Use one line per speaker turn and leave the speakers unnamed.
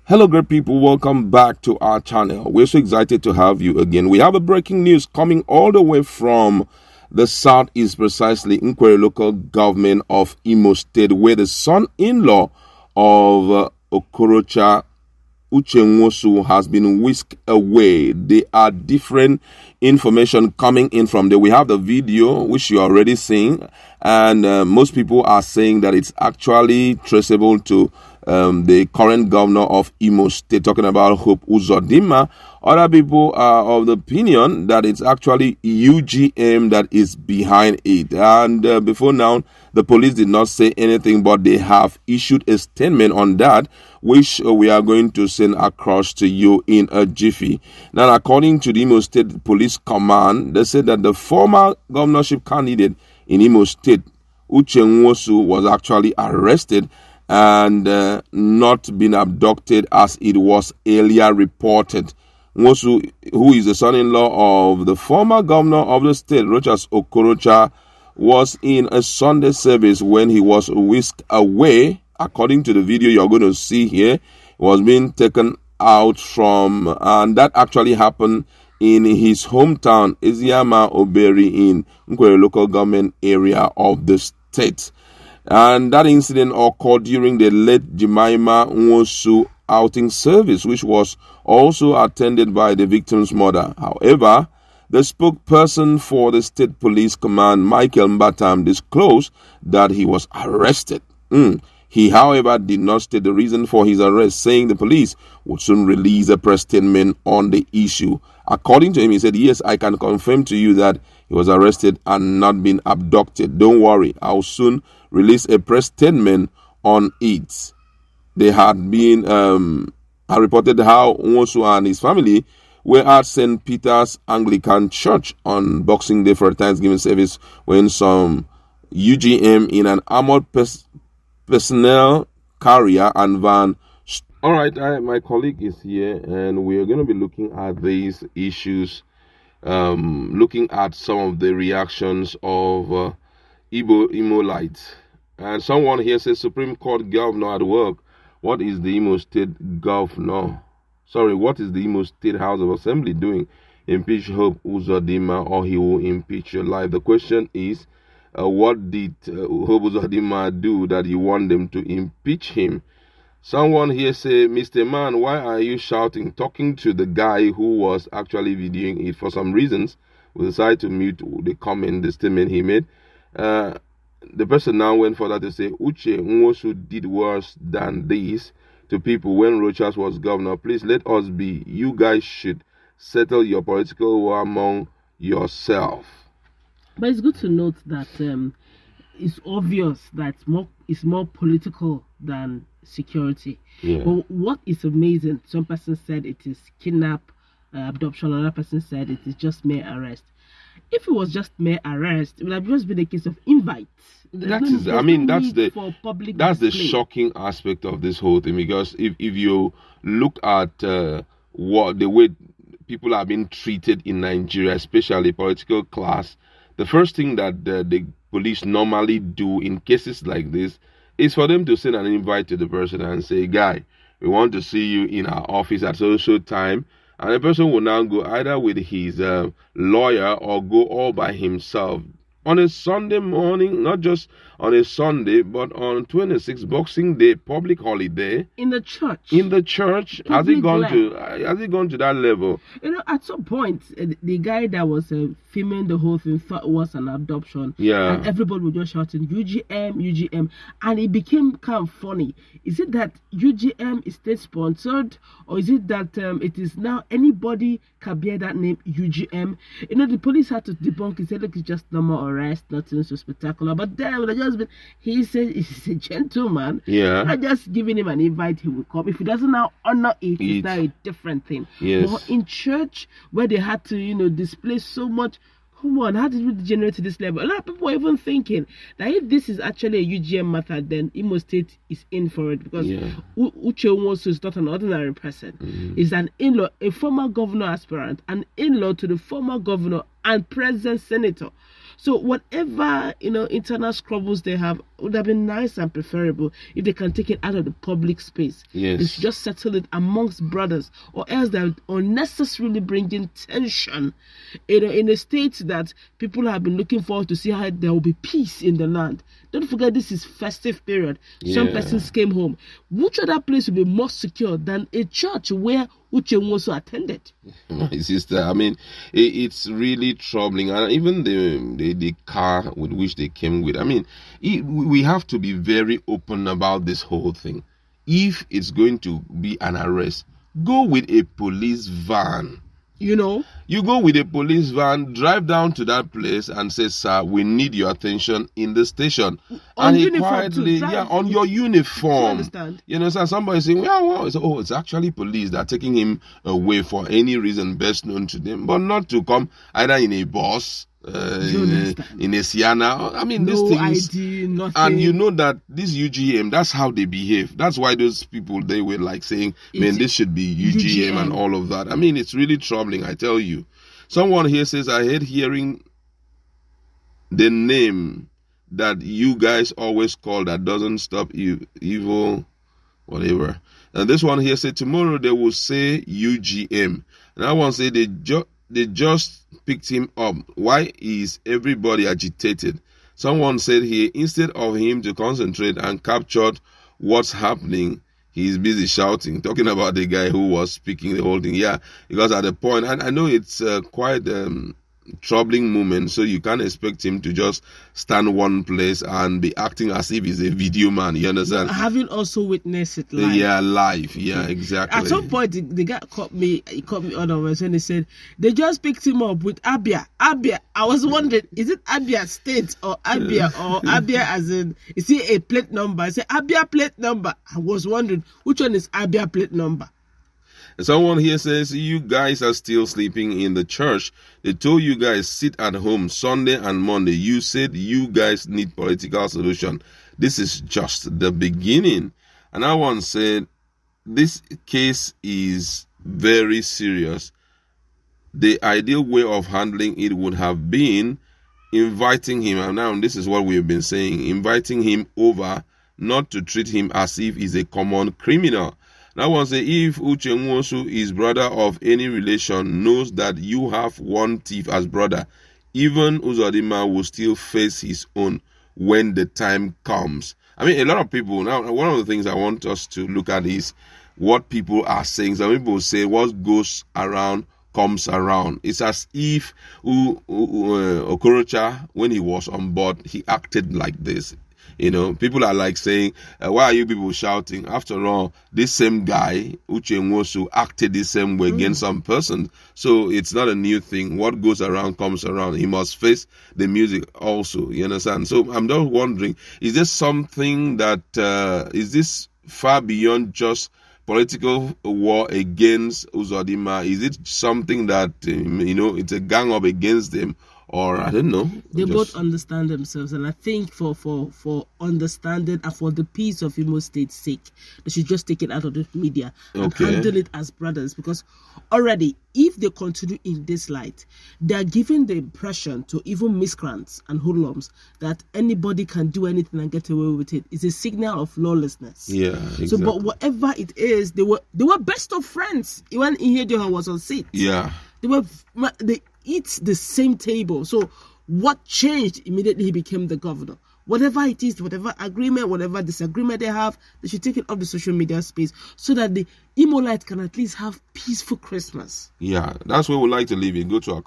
Hello, great people. Welcome back to our channel. We're so excited to have you again. We have a breaking news coming all the way from the southeast, precisely Nkwere local government of Imo State, where the son-in-law of Okorocha Uche Nwosu has been whisked away. There are different information coming in from there. We have the video, which you're already seeing, and most people are saying that it's actually traceable to the current governor of Imo State, talking about Hope Uzodinma. Other people are of the opinion that it's actually UGM that is behind it. And before now, the police did not say anything, but they have issued a statement on that, which we are going to send across to you in a jiffy. Now, according to the Imo State Police Command, they said that the former governorship candidate in Imo State, Uche Nwosu, was actually arrested and not been abducted as it was earlier reported. Nwosu, who is the son-in-law of the former governor of the state, Rochas Okorocha, was in a Sunday service when he was whisked away. According to the video you're going to see here, he was being taken out from, and that actually happened in his hometown, Eziama Oberi, in Nkwere local government area of the state. And that incident occurred during the late Jemima Nwosu outing service, which was also attended by the victim's mother. However, the spokesperson for the State Police Command, Michael Mbatam, disclosed that he was arrested. He, however, did not state the reason for his arrest, saying the police would soon release a press statement on the issue. According to him, he said, "Yes, I can confirm to you that he was arrested and not been abducted. Don't worry, I'll soon release a press statement on it." They had been reported how Nwosu and his family were at St. Peter's Anglican Church on Boxing Day for a Thanksgiving service when some UGM in an armored personnel carrier and van. All right, my colleague is here, and we are going to be looking at these issues, looking at some of the reactions of Imolites. And someone here says, Supreme Court governor at work. What is the Imo State governor? What is the Imo State House of Assembly doing? Impeach Hope Uzodinma, or he will impeach your life. The question is, what did Hope Uzodinma do that you want them to impeach him? Someone here say, Mr. Man, why are you shouting? Talking to the guy who was actually videoing it. For some reasons, we decided to mute the comment, the statement he made. The person now went further to say, Uche Nwosu did worse than this to people when Rochas was governor. Please let us be. You guys should settle your political war among yourself.
But it's good to note that it's obvious that it's more political than security.
Yeah.
But what is amazing, some person said it is kidnap, abduction, another person said it is just mere arrest. If it was just mere arrest, it would have just been a case of invite.
That's the shocking aspect of this whole thing, because if you look at what the way people are being treated in Nigeria, especially political class, the first thing that the police normally do in cases like this is for them to send an invite to the person and say, "Guy, we want to see you in our office at social time." And the person will now go either with his lawyer or go all by himself on a Sunday morning, not just on a Sunday, but on 26th Boxing Day, public holiday.
In the church.
Has it gone to that level?
You know, at some point, the guy that was filming the whole thing thought it was an abduction.
Yeah.
And everybody was just shouting, UGM. And it became kind of funny. Is it that UGM is state-sponsored? Or is it that it is now anybody can bear that name, UGM? You know, the police had to debunk it. Said, look, it's just normal arrest, nothing so spectacular. But then would have just been, he said he's a gentleman.
Yeah.
Not just giving him an invite, he will come. If he doesn't now honor it, it's now a different thing.
Yes.
But in church, where they had to, display so much, come on, how did we degenerate to this level? A lot of people are even thinking that if this is actually a UGM matter, then Imo State is in for it, because Uche Nwosu is not an ordinary person. He's an in-law, a former governor aspirant, an in-law to the former governor and present senator. So whatever internal squabbles they have, would have been nice and preferable if they can take it out of the public space.
Yes.
They should just settle it amongst brothers, or else they're unnecessarily bringing tension in a state that people have been looking forward to see how there will be peace in the land. Don't forget, this is festive period. Some persons came home. Which other place will be more secure than a church where Uche Nwosu attended?
My sister, I mean, it's really troubling. And even the car with which they came with, I mean, we have to be very open about this whole thing. If it's going to be an arrest, go with a police van.
You
go with a police van, drive down to that place and say, sir, we need your attention in the station.
On
and he
uniform
quietly, on your uniform.
You understand?
So somebody saying, it's actually police that are taking him away for any reason best known to them, but not to come either in a bus, in a Sienna. I mean,
no
these things.
ID, nothing.
And you know that this UGM, that's how they behave. That's why those people, they were like saying, man, this should be UGM and all of that. I mean, it's really troubling, I tell you. Someone here says, I hate hearing the name that you guys always call that doesn't stop evil, whatever. And this one here said, tomorrow they will say UGM. And I want to say they just picked him up. Why is everybody agitated? Someone said here, instead of him to concentrate and capture what's happening, he's busy shouting, talking about the guy who was speaking the whole thing. Yeah, because at the point, and I know it's quite troubling moment, so you can't expect him to just stand one place and be acting as if he's a video man. You understand?
Having also witnessed it live.
Yeah, live. Yeah, exactly.
At some point, the guy caught me otherwise when he said they just picked him up with Abia. I was wondering, is it Abia State or Abia or Abia as in, is it a plate number? I said Abia plate number. I was wondering which one is Abia plate number.
Someone here says, you guys are still sleeping in the church. They told you guys sit at home Sunday and Monday. You said you guys need political solution. This is just the beginning. And I once said, this case is very serious. The ideal way of handling it would have been inviting him. And now this is what we've been saying, inviting him over, not to treat him as if he's a common criminal. Now, I say, if Uche Nwosu is brother of any relation, knows that you have one thief as brother, even Uzodinma will still face his own when the time comes. I mean, a lot of people, now, one of the things I want us to look at is what people are saying. Some people say, what goes around comes around. It's as if Okorocha, when he was on board, he acted like this. People are like saying, why are you people shouting? After all, this same guy, Uche Nwosu, acted the same way against some person. So it's not a new thing. What goes around comes around. He must face the music also. You understand? So I'm just wondering, is this something that, is this far beyond just political war against Uzodinma? Is it something that, it's a gang up against them? Or I don't know.
They both understand themselves, and I think for understanding and for the peace of Imo State's sake, they should just take it out of the media and handle it as brothers. Because already, if they continue in this light, they are giving the impression to even miscreants and hoodlums that anybody can do anything and get away with it. It's a signal of lawlessness.
Yeah. Exactly.
So, but whatever it is, they were best of friends when Ihedioha was on seat.
Yeah.
They eat the same table. So what changed? Immediately he became the governor. Whatever it is, whatever agreement, whatever disagreement they have, they should take it off the social media space so that the Imolite can at least have peaceful Christmas.
Yeah, that's where we like to leave it. Go to our